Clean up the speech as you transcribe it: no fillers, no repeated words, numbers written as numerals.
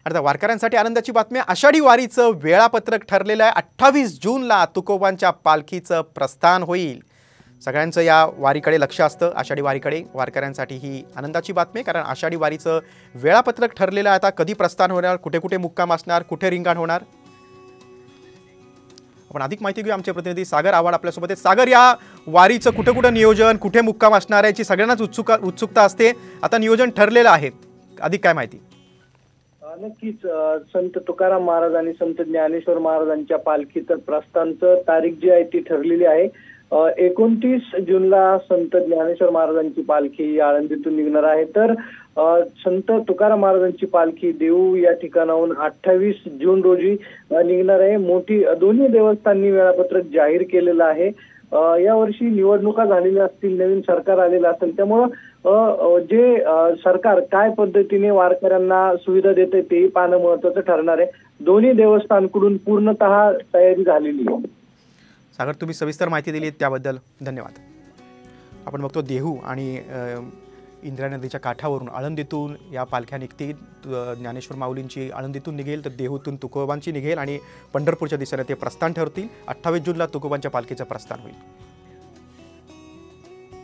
आता वारकऱ्यांसाठी आनंदाची बातमी, आषाढी वारीचं वेळापत्रक ठरलेलं आहे। 28 जूनला तुकोबांच्या पालखीचं प्रस्थान होईल। सगळ्यांचं या वारीकडे लक्ष असतं, आषाढी वारीकडे। वारकऱ्यांसाठी ही आनंदाची बातमी, कारण आषाढी वारीचं वेळापत्रक ठरलेलं आहे। आता कधी प्रस्थान होणार, कुठे कुठे मुक्काम असणार, कुठे रिंगण होणार, आपण अधिक माहिती घेऊ। आमचे प्रतिनिधी सागर आव्हाड आपल्यासोबत आहेत। सागर, या वारीचं कुठे कुठे नियोजन, कुठे मुक्काम असणार आहे याची सगळ्यांनाच उत्सुकता असते। आता नियोजन ठरलेलं आहे, अधिक काय माहिती? नक्कीच संत तुकाराम महाराज आणि संत ज्ञानेश्वर महाराजांच्या पालखीचं प्रस्थानाचं तारीख जी आहे ती ठरलेली आहे। 29 जूनला संत ज्ञानेश्वर महाराजांची पालखी आळंदीतून निघणार आहे, तर संत तुकाराम महाराजांची पालखी देऊ या ठिकाणाहून 28 जून रोजी निघणार आहे। मोठी दोन्ही देवस्थानांनी वेळापत्रक जाहीर केलेलं आहे। यावर्षी निवडणुका झालेल्या असतील, नवीन सरकार आलेलं असेल, त्यामुळं जे सरकार काय पद्धतीने वारकऱ्यांना सुविधा देते ते पाहणं महत्त्वाचं ठरणार आहे। दोन्ही देवस्थानकडून पूर्णतः तयारी झालेली आहे। सागर, तुम्ही सविस्तर माहिती दिली त्याबद्दल धन्यवाद। आपण बघतो देहू आणि इंद्रा नदीच्या काठावरून आळंदीतून या पालख्या निघतील। ज्ञानेश्वर माऊलींची आळंदीतून निघेल, तर देहूतून तुकोबांची निघेल आणि पंढरपूरच्या दिशेने ते प्रस्थान ठरतील। 28 जूनला तुकोबांच्या पालखीचं प्रस्थान होईल।